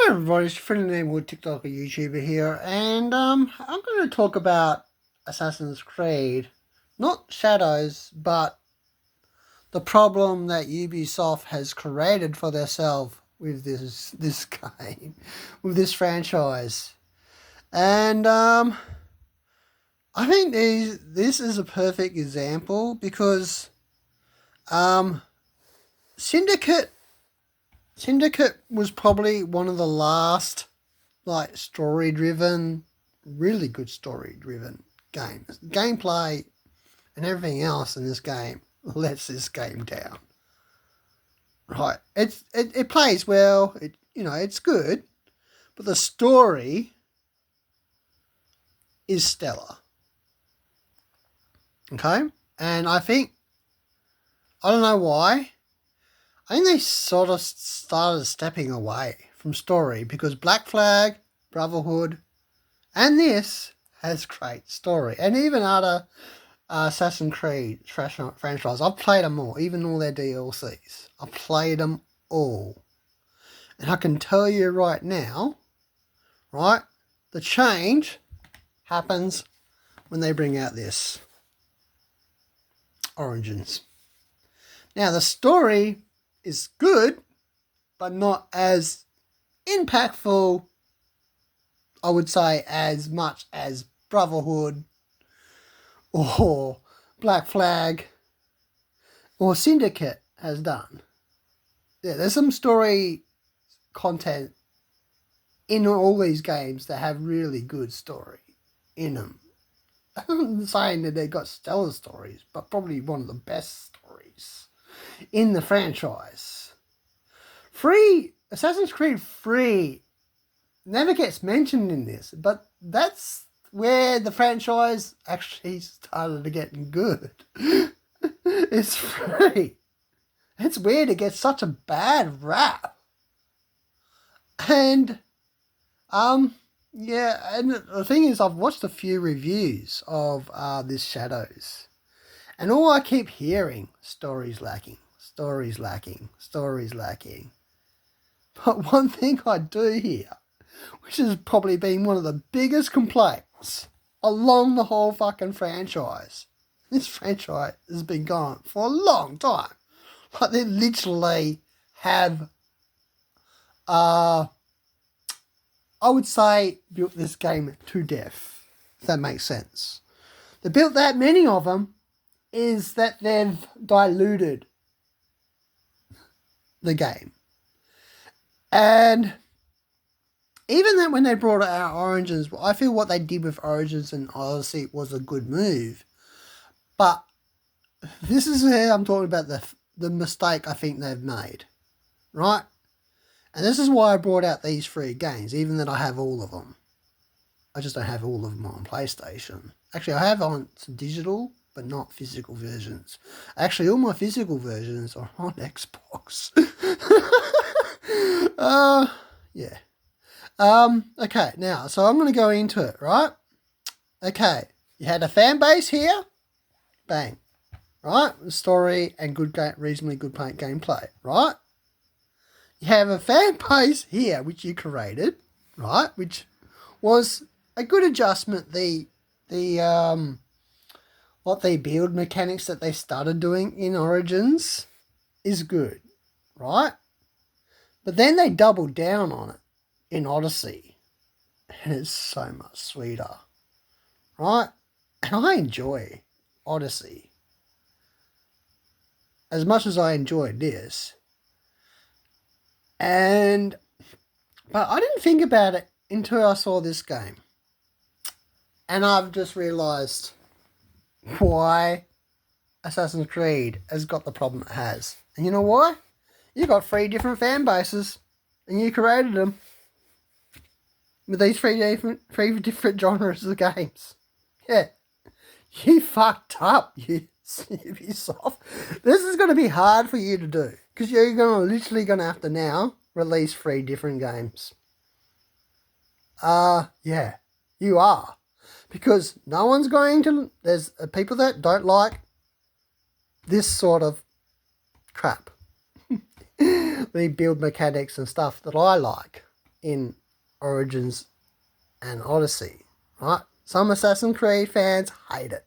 Hi everybody, it's your friendly neighborhood TikToker YouTuber here, and I'm going to talk about Assassin's Creed. Not Shadows, but the problem that Ubisoft has created for themselves with this game, with this franchise. And I think this is a perfect example because um, Syndicate Syndicate was probably one of the last story driven, really good story driven games. Gameplay and everything else in this game lets this game down. Right. It plays well, it's good, but the story is stellar. Okay? And I don't know why. I think they sort of started stepping away from story because Black Flag, Brotherhood, and this has great story. And even other Assassin's Creed franchise, I've played them all, even all their DLCs. I've played them all. And I can tell you right now, right, the change happens when they bring out this Origins. Now, the story is good, but not as impactful, I would say, as much as Brotherhood or Black Flag or Syndicate has done. Yeah, there's some story content in all these games that have really good story in them. I'm not saying that they got stellar stories, but probably one of the best stories in the franchise. Assassin's Creed 3 never gets mentioned in this, but that's where the franchise actually started to get good. It's free. It's weird to get such a bad rap. And yeah, and the thing is, I've watched a few reviews of this Shadows, and all I keep hearing, stories lacking, stories lacking, stories lacking. But one thing I do hear, which has probably been one of the biggest complaints along the whole fucking franchise, this franchise has been going for a long time. Like they literally have I would say built this game to death, if that makes sense. They built that many of them is that they've diluted the game. And even that when they brought out Origins, I feel what they did with Origins and Odyssey was a good move. But this is where I'm talking about the mistake I think they've made, right? And this is why I brought out these 3 games, even that I have all of them. I just don't have all of them on PlayStation. Actually, I have on digital, but not physical versions. Actually, all my physical versions are on Xbox. Yeah. Okay, now, so I'm going to go into it, right? Okay, you had a fan base here. Bang. Right? Story and reasonably good gameplay, right? You have a fan base here, which you created, right? Which was a good adjustment. What they build mechanics that they started doing in Origins is good, right? But then they doubled down on it in Odyssey, and it's so much sweeter, right? And I enjoy Odyssey as much as I enjoyed this. But I didn't think about it until I saw this game. And I've just realised why Assassin's Creed has got the problem it has. And you know why? You got 3 different fan bases, and you created them with these 3 different genres of games. Yeah, you fucked up, Ubisoft. This is going to be hard for you to do because you're literally going to have to now release 3 different games. Yeah, you are. Because no one's going to... There's people that don't like this sort of crap. The build mechanics and stuff that I like in Origins and Odyssey, right? Some Assassin's Creed fans hate it.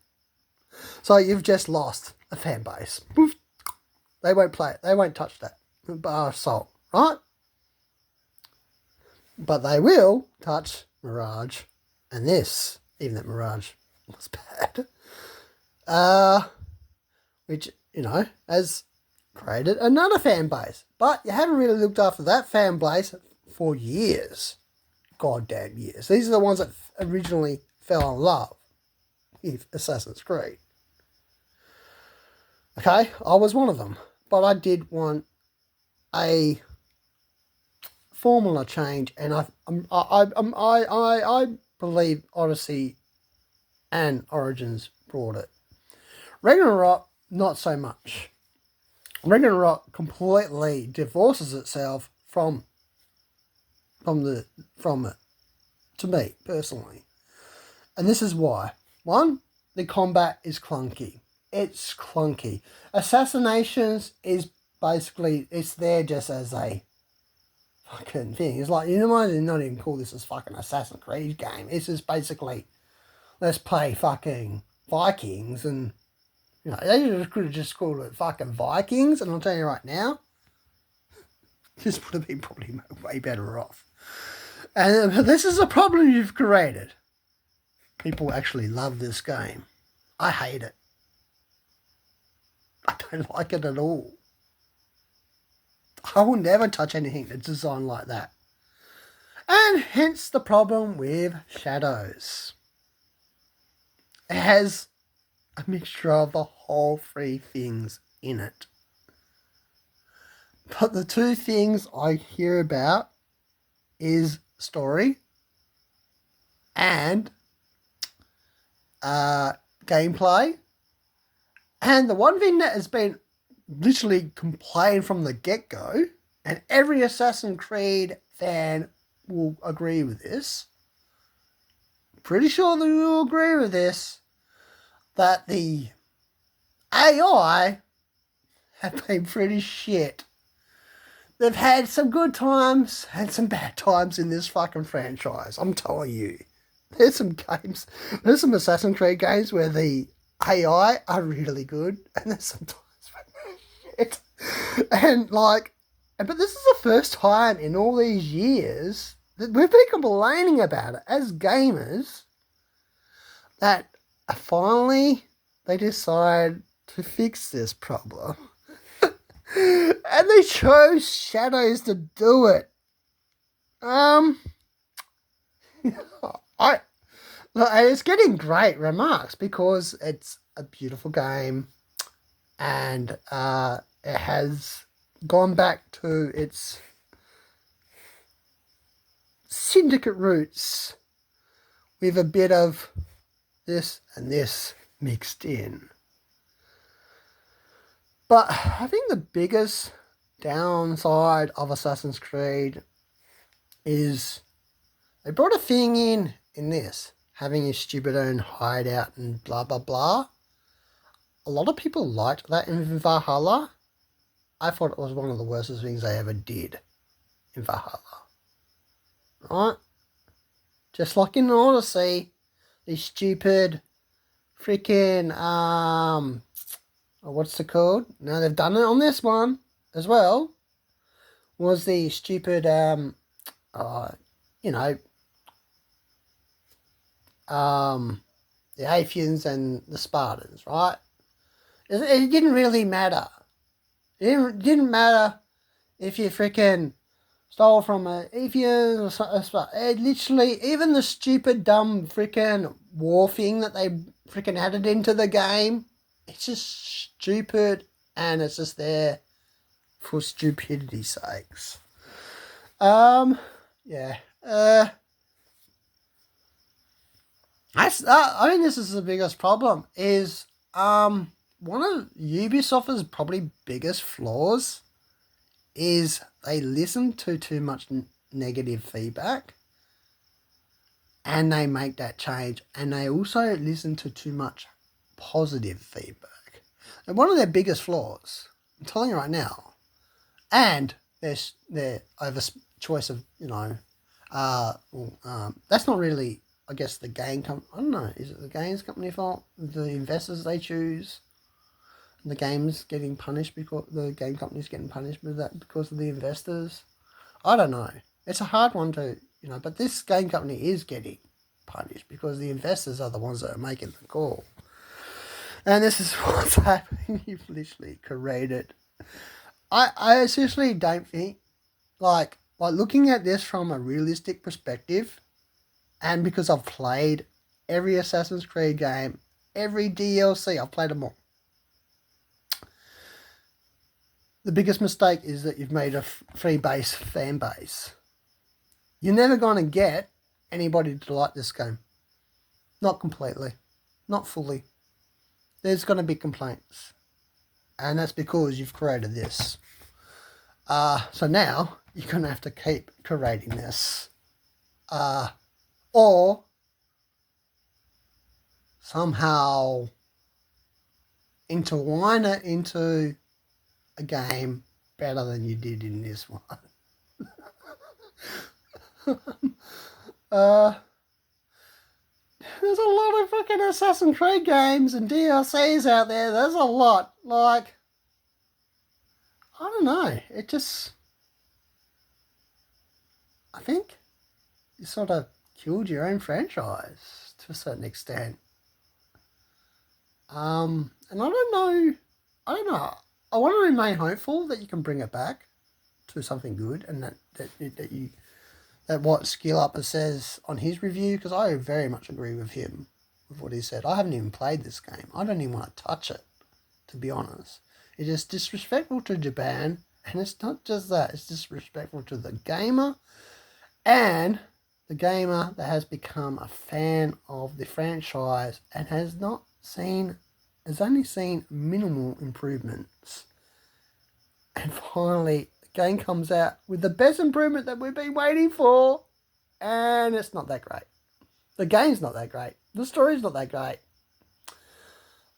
So you've just lost a fan base. Poof. They won't play it. They won't touch that bar Assault, right? But they will touch Mirage and this, even that Mirage was bad. Which, has created another fan base. But you haven't really looked after that fan base for years. Goddamn years. These are the ones that originally fell in love with Assassin's Creed. Okay, I was one of them. But I did want a formula change, and I believe Odyssey and Origins brought it. Ragnarok, not so much. Ragnarok completely divorces itself from it, to me personally, and this is why. One, the combat is clunky. It's clunky. Assassinations is basically, it's there just as a fucking thing. It's like, you might not even call this as fucking Assassin's Creed game. It's just basically, let's play fucking Vikings, and they could have just called it fucking Vikings, and I'll tell you right now, this would have been probably way better off. And this is a problem you've created. People actually love this game. I hate it. I don't like it at all. I will never touch anything that's designed like that. And hence the problem with Shadows. It has a mixture of the whole three things in it. But the two things I hear about is story and gameplay. And the one thing that has been literally complained from the get-go, and every Assassin's Creed fan will agree with this, pretty sure that you will agree with this, that the AI have been pretty shit. They've had some good times and some bad times in this fucking franchise. I'm telling you. There's some Assassin's Creed games where the AI are really good, and there's some times where they're shit. But this is the first time in all these years that we've been complaining about it as gamers, that finally they decide to fix this problem. And they chose Shadows to do it. It's getting great remarks because it's a beautiful game, and it has gone back to its syndicate roots with a bit of this and this mixed in. But I think the biggest downside of Assassin's Creed is they brought a thing in this, having a stupid own hideout and blah, blah, blah. A lot of people liked that in Valhalla. I thought it was one of the worst things they ever did in Valhalla. Right? Just like in Odyssey, the stupid freaking, what's it called? No, they've done it on this one as well. Was the stupid, the Athenians and the Spartans, right? It didn't really matter. It didn't matter if you freaking stole from an Athenians or something. It literally, even the stupid, dumb freaking war thing that they freaking added into the game, it's just stupid, and it's just there for stupidity's sakes. Yeah. I think this is the biggest problem. Is one of Ubisoft's probably biggest flaws is they listen to too much negative feedback, and they make that change, and they also listen to too much positive feedback. And one of their biggest flaws, I'm telling you right now, and their over choice of That's not really, I guess, the game I don't know. Is it the games company fault? The investors they choose, and the games getting punished because the game company's getting punished with that because of the investors. I don't know. It's a hard one to but this game company is getting punished because the investors are the ones that are making the call. And this is what's happening. You've literally created. I seriously don't think like looking at this from a realistic perspective, and because I've played every Assassin's Creed game, every DLC, I've played them all. The biggest mistake is that you've made a fan base. You're never going to get anybody to like this game. Not completely. Not fully. There's going to be complaints. And that's because you've created this. So now you're going to have to keep creating this. Or somehow intertwine it into a game better than you did in this one. There's a lot of fucking Assassin's Creed games and DLCs out there. There's a lot. Like, I don't know. It just, I think you sort of killed your own franchise to a certain extent. And I don't know. I want to remain hopeful that you can bring it back to something good, and that what Skill Upper says on his review, because I very much agree with him with what he said. I haven't even played this game. I don't even want to touch it, to be honest. It is disrespectful to Japan, and it's not just that. It's disrespectful to the gamer, and the gamer that has become a fan of the franchise and has only seen minimal improvements. And finally, the game comes out with the best improvement that we've been waiting for, and it's not that great. The game's not that great. The story's not that great.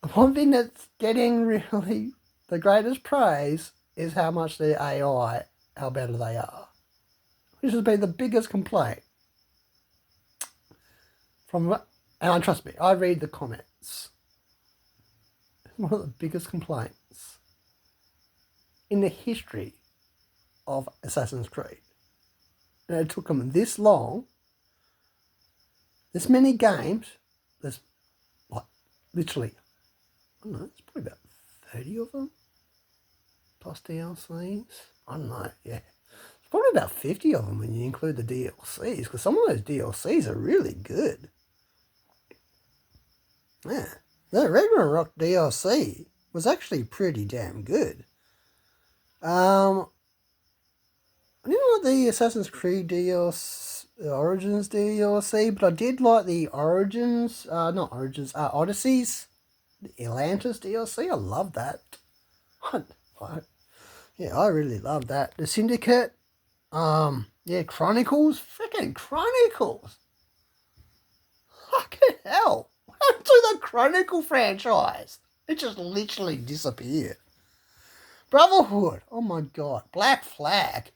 The one thing that's getting really the greatest praise is how much the AI, how better they are. Which has been the biggest complaint. And trust me, I read the comments. It's one of the biggest complaints in the history of Assassin's Creed. And it took them this long, this many games, there's literally, I don't know, it's probably about 30 of them, plus DLCs, I don't know, yeah. It's probably about 50 of them when you include the DLCs, because some of those DLCs are really good. Yeah, the Ragnarok DLC was actually pretty damn good. I didn't like the Assassin's Creed DLC, Origins DLC, but I did like the Odysseys, the Atlantis DLC. I love that. I really love that. The Syndicate, Chronicles, freaking Chronicles. Fucking hell. What happened to the Chronicle franchise? It just literally disappeared. Brotherhood, oh my god. Black Flag.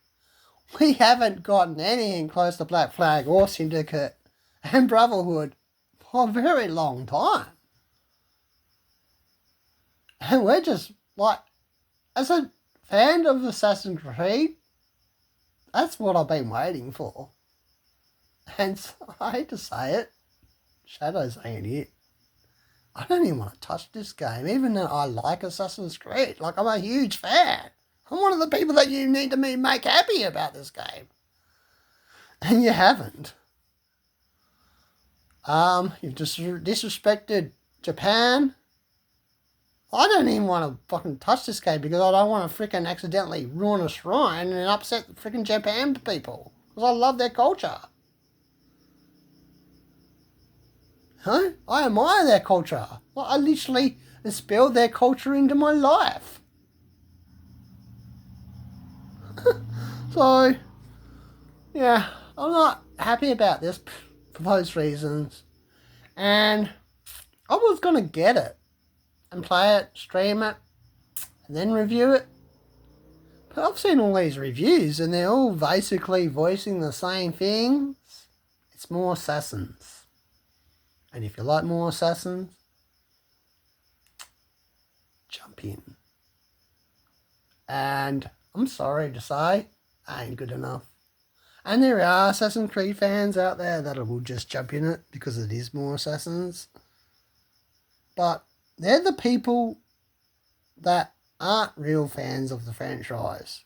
We haven't gotten anything close to Black Flag or Syndicate and Brotherhood for a very long time. And we're just as a fan of Assassin's Creed, that's what I've been waiting for. And so, I hate to say it, Shadows ain't it. I don't even want to touch this game, even though I like Assassin's Creed. I'm a huge fan. I'm one of the people that you need to make happy about this game. And you haven't. You've just disrespected Japan. I don't even want to fucking touch this game because I don't want to freaking accidentally ruin a shrine and upset the freaking Japan people. Because I love their culture. Huh? I admire their culture. I literally spilled their culture into my life. So, yeah, I'm not happy about this for those reasons. And I was going to get it and play it, stream it, and then review it. I've seen all these reviews and they're all basically voicing the same things. It's more Assassins. And if you like more Assassins, jump in. And I'm sorry to say, ain't good enough. And there are Assassin's Creed fans out there that will just jump in it because it is more Assassins. But they're the people that aren't real fans of the franchise.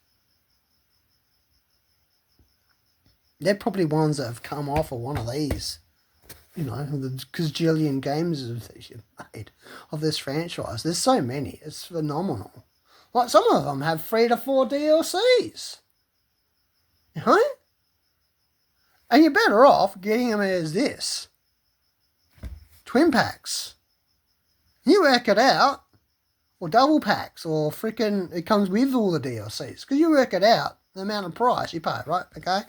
They're probably ones that have come off of one of these. You know, the gazillion games you've made of this franchise. There's so many. It's phenomenal. Like, some of them have 3 to 4 DLCs. You know? And you're better off getting them as this. Twin packs. You work it out. Or double packs. Or freaking, it comes with all the DLCs. Because you work it out, the amount of price you pay, right? Okay?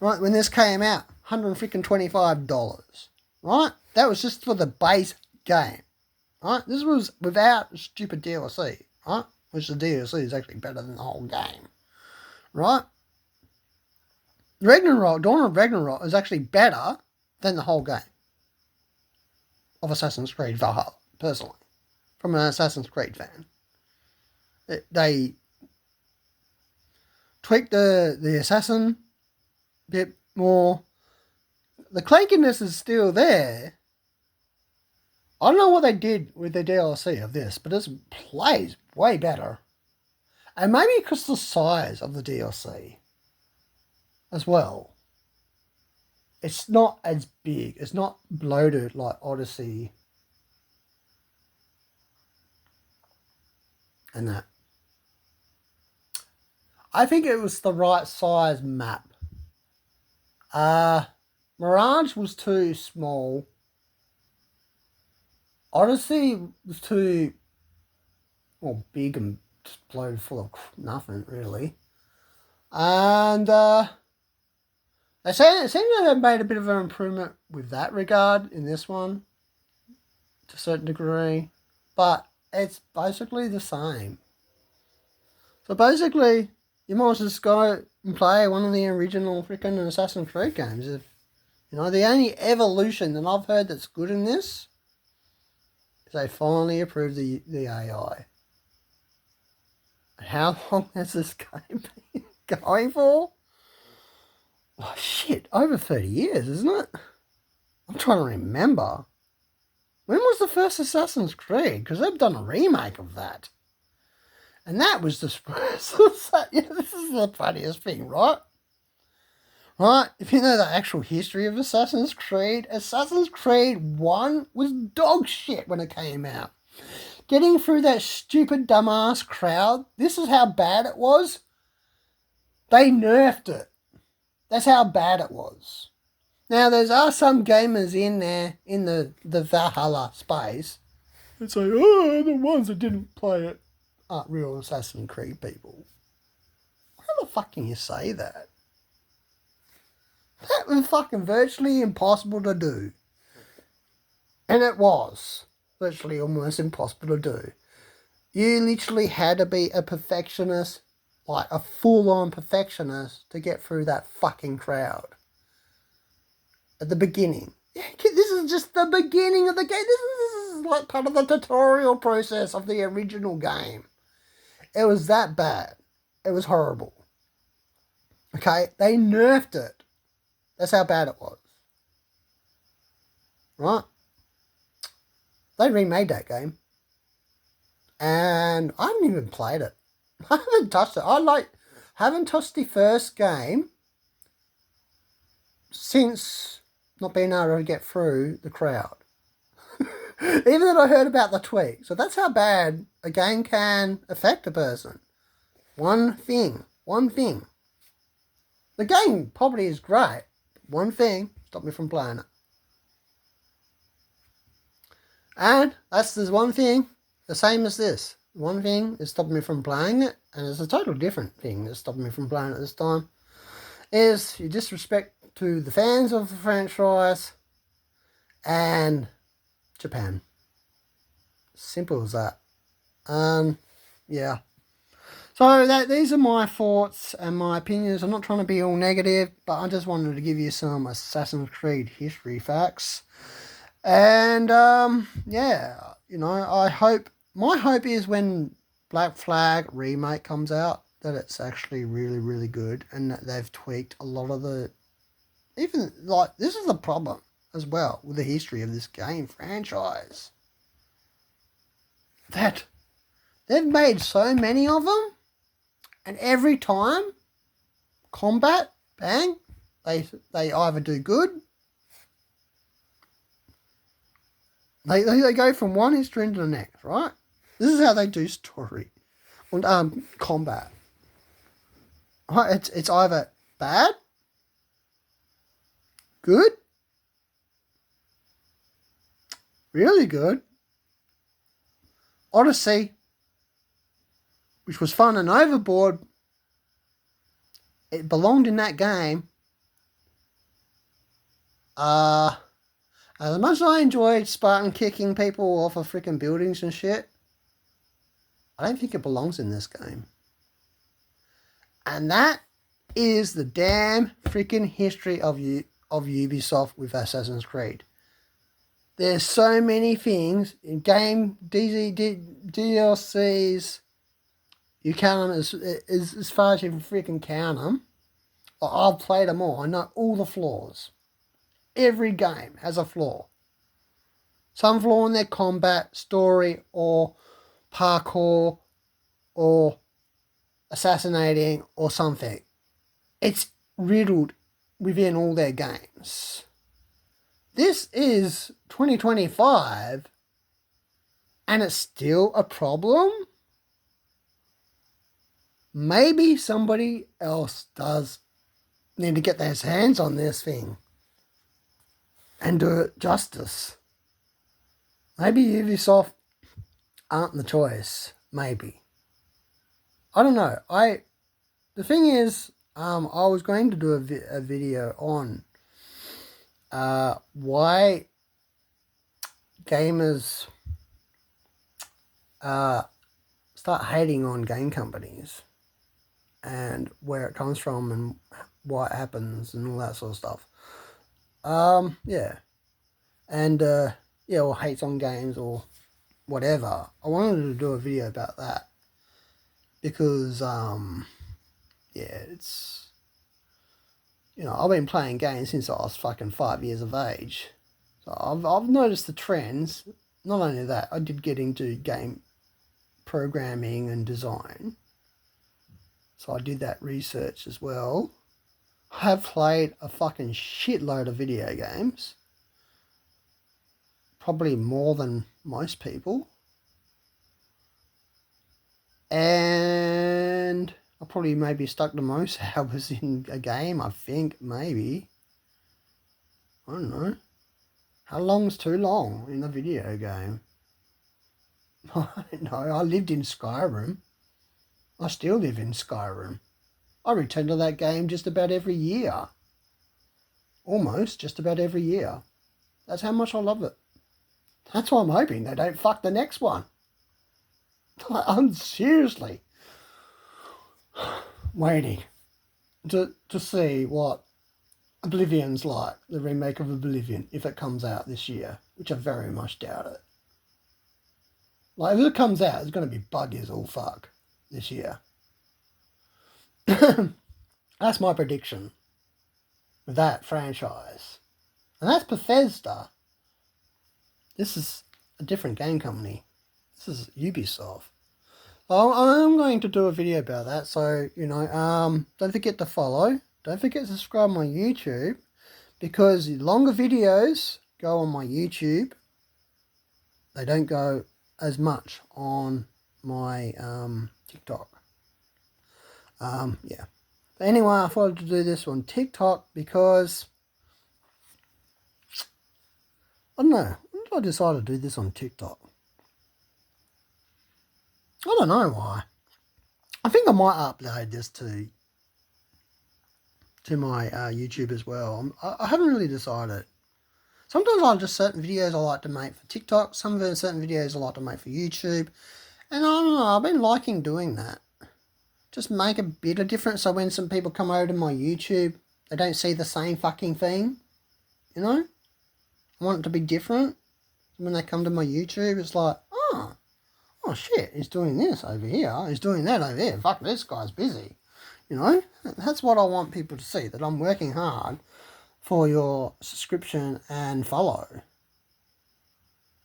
Right, when this came out, $125. Right? That was just for the base game. Right? This was without stupid DLC. Right? Which the DLC is actually better than the whole game. Right? Ragnarok, Dawn of Ragnarok is actually better than the whole game of Assassin's Creed Valhalla, personally. From an Assassin's Creed fan. They tweaked the assassin a bit more. The clankiness is still there. I don't know what they did with the DLC of this, but this plays way better. And maybe because the size of the DLC as well. It's not as big. It's not bloated like Odyssey and that. I think it was the right size map. Mirage was too small. Odyssey was too, well, big and just bloated full of nothing, really. And they seem to have made a bit of an improvement with that regard in this one, to a certain degree. But it's basically the same. So basically, you might as well just go and play one of the original freaking Assassin's Creed games. If, you know, the only evolution that I've heard that's good in this is they finally approved the AI. How long has this game been going for? Oh, shit, over 30 years, isn't it? I'm trying to remember. When was the first Assassin's Creed? Because they've done a remake of that. And that was the yeah, this is the funniest thing, right? Right? If you know the actual history of Assassin's Creed 1 was dog shit when it came out. Getting through that stupid dumbass crowd, this is how bad it was. They nerfed it. That's how bad it was. Now, there are some gamers in there, in the Valhalla space, that say, oh, the ones that didn't play it aren't real Assassin's Creed people. How the fuck can you say that? That was fucking virtually impossible to do. And it was virtually almost impossible to do. You literally had to be a perfectionist, like a full-on perfectionist, to get through that fucking crowd. At the beginning. This is just the beginning of the game. This is like part of the tutorial process of the original game. It was that bad. It was horrible. Okay? They nerfed it. That's how bad it was. Right? They remade that game. And I haven't even played it. I haven't touched it. Haven't touched the first game since not being able to get through the crowd. Even though I heard about the tweak. So that's how bad a game can affect a person. One thing. The game probably is great. One thing stopped me from playing it. And that's the one thing, the same as this. One thing that stopped me from playing it, and it's a total different thing that stopped me from playing it this time, is your disrespect to the fans of the franchise and Japan. Simple as that. Yeah. So these are my thoughts and my opinions. I'm not trying to be all negative, but I just wanted to give you some Assassin's Creed history facts. And yeah, you know, my hope is when Black Flag remake comes out that it's actually really, really good and that they've tweaked a lot of the, even like this is the problem as well with the history of this game franchise, that they've made so many of them, and every time combat, bang, they either do good, they go from one history into the next, right? This is how they do story and combat. Right? It's either bad, good, really good, Odyssey, which was fun and overboard. It belonged in that game. As much as I enjoyed Spartan kicking people off of freaking buildings and shit, I don't think it belongs in this game. And that is the damn freaking history of Ubisoft with Assassin's Creed. There's so many things in game DLCs. You count them as far as you can freaking count them. I've played them all. I know all the flaws. Every game has a flaw. Some flaw in their combat, story, or parkour, or assassinating, or something. It's riddled within all their games. This is 2025, and it's still a problem? Maybe somebody else does need to get their hands on this thing and do it justice. Maybe Ubisoft aren't the choice. Maybe. I don't know. The thing is, I was going to do a video on why gamers start hating on game companies and where it comes from and why it happens and all that sort of stuff. Yeah. And, yeah, or hates on games or whatever. I wanted to do a video about that because, yeah, it's, you know, I've been playing games since I was fucking 5 years of age. So I've noticed the trends. Not only that, I did get into game programming and design. So I did that research as well. I have played a fucking shitload of video games. Probably more than most people. And I probably maybe stuck the most hours in a game, I think, maybe. I don't know. How long's too long in a video game? I don't know. I lived in Skyrim. I still live in Skyrim. I return to that game just about every year. Almost just about every year. That's how much I love it. That's why I'm hoping they don't fuck the next one. I'm seriously waiting to see what Oblivion's like, the remake of Oblivion, if it comes out this year, which I very much doubt it. Like, if it comes out, it's going to be buggy as all fuck this year. That's my prediction with that franchise. And that's Bethesda. This is a different game company. This is Ubisoft. I'm going to do a video about that, so, you know, don't forget to follow. Don't forget to subscribe on my YouTube, because longer videos go on my YouTube. They don't go as much on my TikTok. Yeah. But anyway, I thought to do this on TikTok because, I don't know, when did I decide to do this on TikTok? I don't know why. I think I might upload this to my YouTube as well. I haven't really decided. Sometimes I just certain videos I like to make for TikTok. Some of them certain videos I like to make for YouTube. And I don't know, I've been liking doing that. just make a bit of difference so when some people come over to my YouTube, they don't see the same fucking thing, you know? I want it to be different. When they come to my YouTube, it's like, oh shit, he's doing this over here, he's doing that over there, fuck, this guy's busy, you know? That's what I want people to see, that I'm working hard for your subscription and follow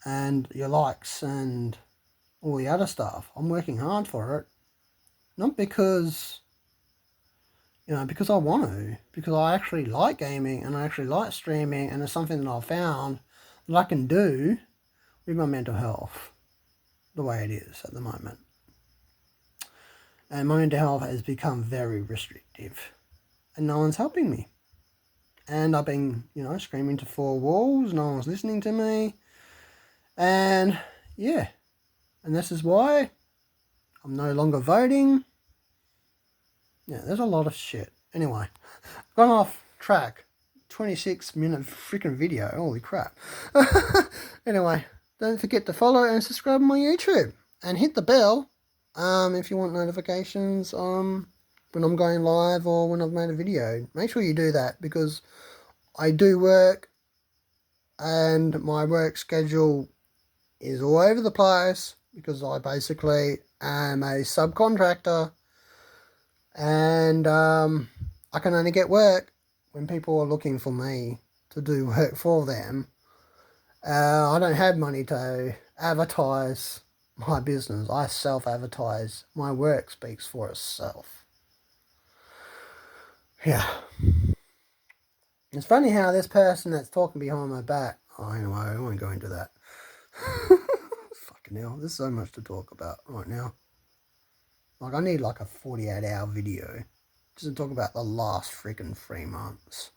and your likes and all the other stuff. I'm working hard for it, not because, you know, because I want to, because I actually like gaming and I actually like streaming, and it's something that I've found that I can do with my mental health the way it is at the moment. And my mental health has become very restrictive and no one's helping me. And I've been, you know, screaming to four walls, no one's listening to me. And yeah, and this is why I'm no longer voting. Yeah, there's a lot of shit. Anyway, gone off track. 26-minute freaking video, holy crap. Anyway, don't forget to follow and subscribe on my YouTube. And hit the bell if you want notifications when I'm going live or when I've made a video. Make sure you do that, because I do work and my work schedule is all over the place, because I basically am a subcontractor, and I can only get work when people are looking for me to do work for them. I don't have money to advertise my business. I self-advertise. My work speaks for itself. Yeah. It's funny how this person that's talking behind my back... Oh, anyway, I won't go into that. Fucking hell, there's so much to talk about right now. Like, I need like a 48-hour video just to talk about the last freaking 3 months.